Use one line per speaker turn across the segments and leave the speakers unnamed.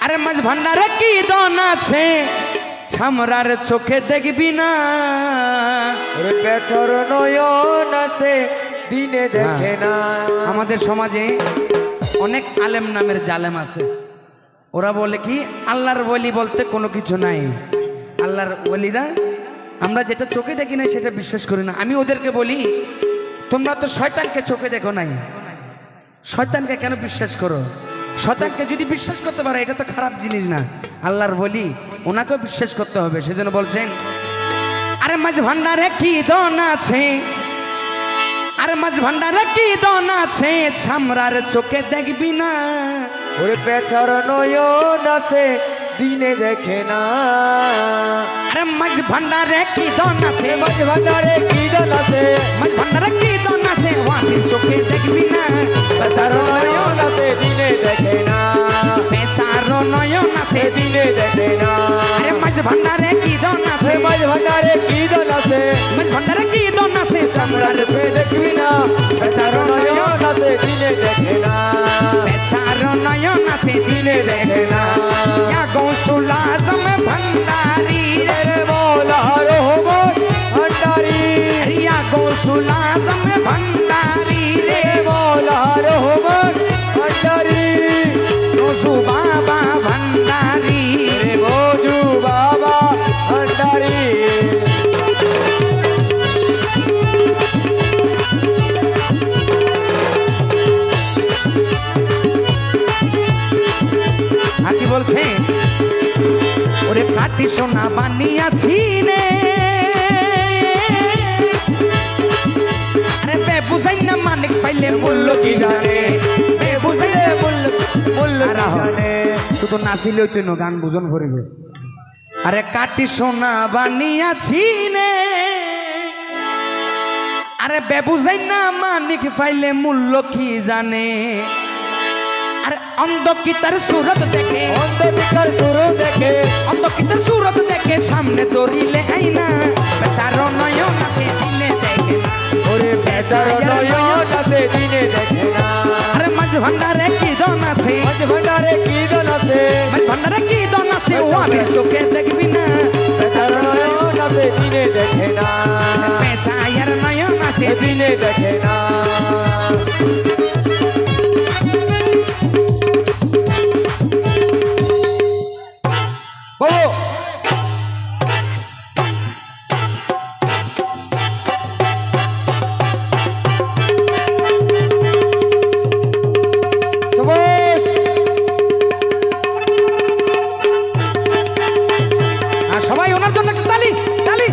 আরে মাঝ ভান্ডারে কি দন আছে ছামরার চোখে দেখবি না
ওরে পেছর নয়ন আছে দিনে দেখে না।
আমাদের সমাজে অনেক আলেম নামের জালেম আছে। ওরা বলে কি আল্লাহর ওলি বলতে কোনো কিছু নাই। আল্লাহর ওলিরা আমরা যেটা চোখে দেখি না সেটা বিশ্বাস করি না। আমি ওদেরকে বলি তোমরা তো শয়তানকে চোখে দেখো নাই, শয়তানকে কেন বিশ্বাস করো? শয়তানকে যদি বিশ্বাস করতে পারো এটা তো খারাপ জিনিস না। আল্লাহর বলি ওনাকেও বিশ্বাস করতে হবে। সেজন্য বলছেন আরে মাঝ ভান্ডারে কি দন আছে, আরে মাঝ ভান্ডারে কি দন আছে ছামরার চোখে দেখবি না।
ওরে পেছর নয়ন আছে দিনে দেখে না।
আরে মাঝ ভান্ডারে কি দন আছে,
মাঝ ভান্ডারে কি দন আছে,
মাঝ ভান্ডারে কি দন আছে ওয়াকে চোখে দেখবি না।
পেছর নয়ন আছে দিনে দেখে না।
পেছার নয়ন আছে
দিনে দেখে না।
আরে মাঝ ভান্ডারে কি দন আছে,
মাঝ ভান্ডারে কি দন আছে,
মাঝ ভান্ডারে কি দন আছে ছামরার
চোখে দেখবি না। পেছর নয়ন আছে দিনে দেখে না।
পেছার নয়ন আছে
দিনে দেখে না।
ইয়া গৌসুল আজম ভান্ডারি
রে মৌলা রহমান ভান্ডারি,
ইয়া গৌসুল আজম ভান্ডারি রে
মৌলা রহমান ভান্ডারি,
নজু বাবা ভান্ডারি
রে মজু বাবা ভান্ডারি।
আর কি বলছে ওরে কাটি সোনা বানিয়াছি রে। আরে বে বুঝাই না মানিক পাইলে মূল্য কি জানে, বে বুঝাইলে মূল্য জানে। শুধু নাচিলেও তুই গান বুঝন ভরিবে। আরে কাটি সোনা বানিয়াছি রে, আরে বে বুঝাই না মানিক পাইলে মূল্য কি জানে। আরে অন্ধ কি তার সুরত দেখে,
অন্ধ বিকার গুরু দেখে,
অন্ধ কি তার সুরত দেখে সামনে দৌড়িলে আইনা। বেচার নয়ন আছে দিনে দেখে না,
ওরে পেছর নয়ন আছে দিনে দেখে না।
আরে মাঝ ভান্ডারে কি দন আছে,
মাঝ ভান্ডারে কি দন আছে,
মাঝ ভান্ডারে কি দন আছে ওয়াবে চোখে দেখবি না।
পেছর নয়ন আছে দিনে দেখে না।
পেছায়ের নয়ন আছে
দিনে দেখে না।
বলো
সবুজ
আর সবাই ওনার জন্য একটা তালি তালি।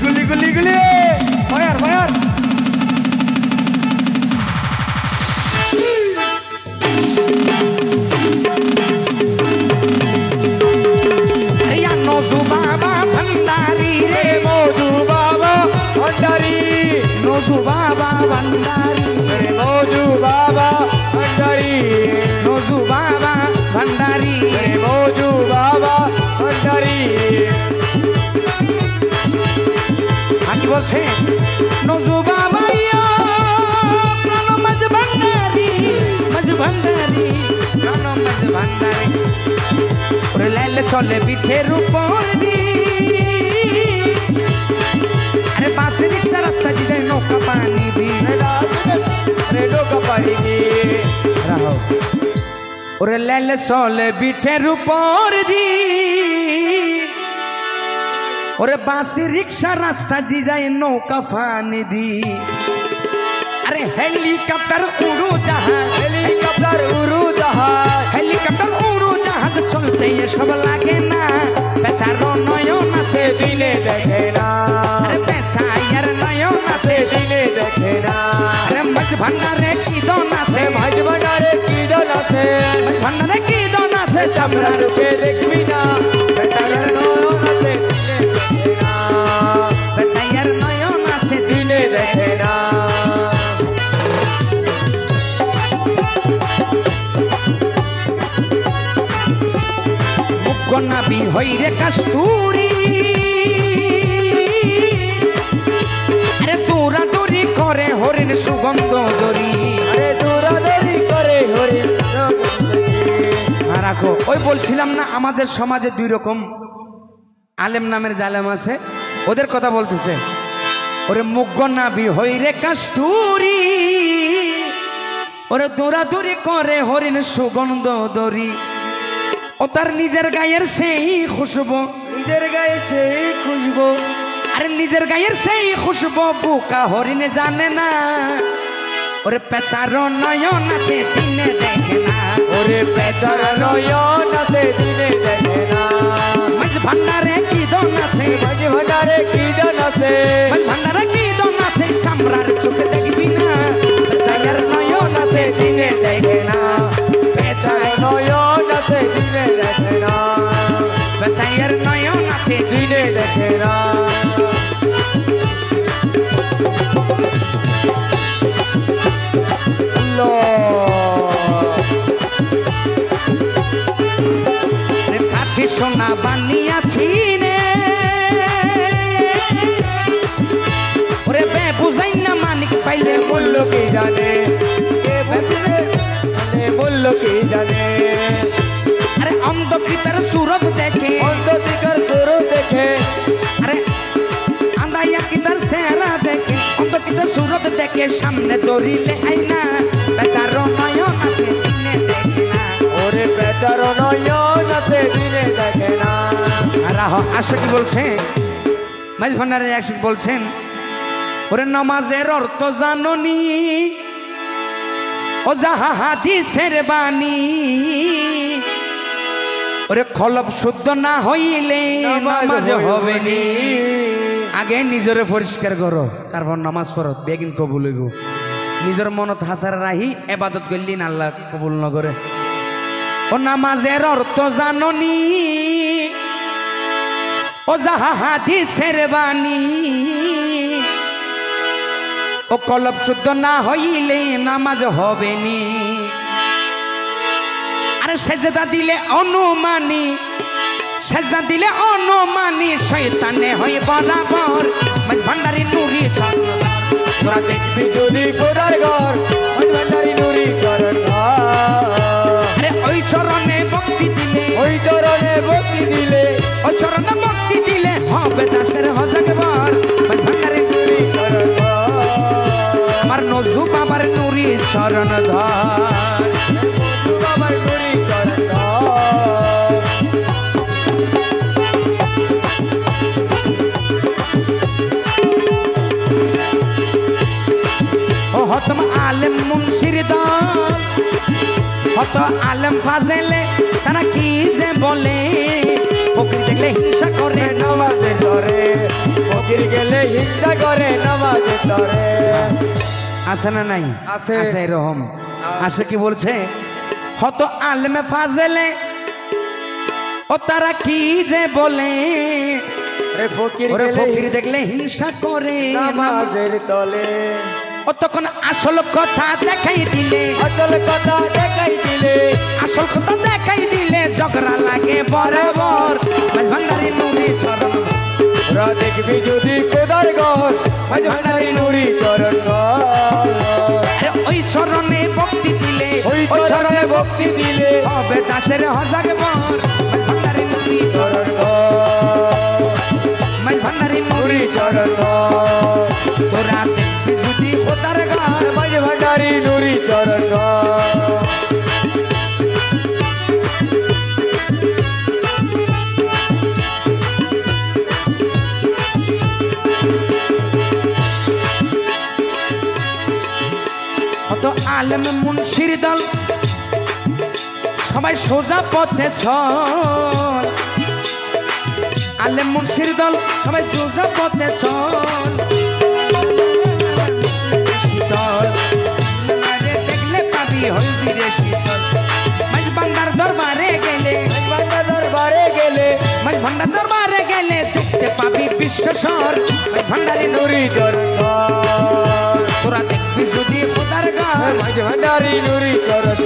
গুলি গুলি গুলি ফায়ার ফায়ার।
ইয়া নজু বাবা ভান্ডারি রে,
রে মজু বাবা ভান্ডারি,
নজু বাবা ভান্ডারি,
রে মজু বাবা ভান্ডারি,
নজু বাবা ভান্ডারি।
রে মজু বাবা ভান্ডারি।
আর কি বলছে নজু বাবা ইয়া প্রাণ মাঝ ভান্ডারি, মাঝ ভান্ডারি, প্রাণ মাঝ ভান্ডারি। ওরে লাইলে চলে পিঠের উপর দি, আরে বাসে রিক্সা রাস্তা দিয়ে নৌকা পানি দি।
রে নৌকা পানি দিয়ে
রাহো ওরে লাইলে চলে পিঠের উপর দি, ওরে বাসে রিক্সা রাস্তা দিয়ে নৌকা পানি দি। আরে হেলিকপ্টার উড়ো জাহাজ,
হেলিকপ্টার উড়ু জাহাজ,
হেলিকপ্টার উড়ো জাহাজ চলতে এসব লাগে না। বেচার নয়ন আছে
দিনে দেখে না।
আরে বেচায়ের নয়ন আছে
দিনে দেখে না।
আরে মাঝ ভান্ডারে কি দন আছে,
মাঝ ভান্ডারে কি দন আছে,
মাঝ ভান্ডারে কি দন আছে
চামড়ার
চামড়ার
চোখে দেখবি না। বেচার নয়ন আছে দিনে দেখে না।
বেচাই হইরে কাস্তুরি আরে দৌড়াদৌড়ি করে হরিণ সুগন্ধ দরি
আরে দৌড়াদৌড়ি করে হরিণ
রাখো। ওই বলছিলাম না আমাদের সমাজে দুই রকম আলেম নামের জালেম আছে, ওদের কথা বলতেছে। ওরে মুগ্গ নাবি হইরে কাস্তুরি ওরে দৌড়াদৌড়ি করে হরিণ সুগন্ধ দরি ও তার নিজের গায়ের সেই খুশবু
নিজের গায়ে সেই খুশবু
আরে নিজের গায়ের সেই খুশবু বুকা হরিণে জানে না ওরে পেচার নয়ন আছে দিনে দেখে না
ওরে পেচার নয়ন আছে দিনে দেখে না
মাঝ ভান্ডারে কি দন আছে
মাঝে ভান্ডারে কি দান আছে
মাঝ ভান্ডারে কি দন আছে চামড়ার চোখে দেখবি না পেচার নয়ন আছে দিনে দেখে না পেচার
নয়ন আছে দিনে দেখে না
পেচার নয়ন আছে
দিনে দেখে না
কাঠি সোনা বানিয়াছি রে ওরে বে বুঝাই না মানিক পাইলে
বললো কি জানে কে বুঝবে মানে বললো কি জানে
আরে অন্ধকৃতার সুরত দেখে
অন্ততিকার তোরও দেখে
আরে আন্দাইয়া কিতার সেরা দেখে অন্ধকৃতার সুরত দেখে সামনে দৌড়িলে আইনা বেচার নয়ন আছে দিনে দেখে না
ওরে পেচার নয়ন আছে দিনে দেখে না
আর আশা কি বলছে মাঝ ভান্ডারের আশিক বলছেন ওরে নামাজের অর্থ জাননি ও যাহা হাদিসের বাণী ওরে খলব শুদ্ধ না হইলে নামাজ হবে নি আগে নিজরে পরিষ্কার করো তারপর নামাজ পড়ো বেগিন কবুল হইব নিজের মনত হাসার রাহি এবাদত করলি না আল্লাহ কবুল না করে ও নামাজের অর্থ জাননি ও যাহা হাদিসের বাণী ও কলব শুদ্ধ না হইলে নামাজ হবে নি আরে সেজদা দিলে অনুমানী সেজদা দিলে অনুমানী শয়তানে হয়ে বরাবর মাঝ ভান্ডারি নুরি
তোরা দেখবি যদি খোদার ঘর ওই ভান্ডারি নুরি চরণ
আরে ওই চরণে ভক্তি দিলে
ওই চরণে ভক্তি দিলে
ওই চরণে ভক্তি দিলে হবে দাসের হজগবর মাঝ ভান্ডারি
নুরি চরণ
আমার নজু বাবার নুরি চরণ ধর
বাবার নুরি চরণ
ও হতম আলেম মুন্সির দল হত আলেম ফাজেলে তারা কি যে বলে ফকির দেখলে হিংসা করে
নামাজে ধরে ফকির গেলে হিংসা করে নামাজে ধরে
আছে না নাই
আছে।
আছে এরকম আসে কি বলছে হত আলেমে ফাজেলে ও তারা কি যে বলে
রে ফকির
ওরে
গেলে
ফকির দেখলে হিংসা করে
নামাজের তলে
ও তখন আসল কথা দেখাই দিলে
আসল কথা দেখাই দিলে
আসল কথা দেখাই দিলে ঝগড়া লাগে বরাবর মাঝ ভান্ডারি নুরি চরণ
ওরা দেখবি যদি খোদার ঘর মাঝ ভান্ডারি নুরি চরণ
আরে ওই চরণে ভক্তি দিলে
ওই চরণে ভক্তি দিলে
হবে দাসের হজাগ বর মাঝ ভান্ডারি নুরি
চরণ
মাঝ ভান্ডারি নুরি
নুরি চরণ
তোরা দেখবি যদি খোদার ঘর
মাঝ ভান্ডারি নুরি চরণ
কত আলেম মুন্সির দল সবাই সোজা পথে চল আলেম মুন্সির দল সবাই সোজা পথে চল শীতল আরে দেখলে পাবি হলদি রে শীতল মাঝ ভান্ডার দরবারে গেলে মাঝ ভান্ডার দরবারে গেলে দেখতে পাবি বিশ্বস্বর মাঝ ভান্ডারে
নুরি চরণ
তোরা দেখবি যদি খোদার ঘর
মাঝ ভান্ডারি নুরি চরণ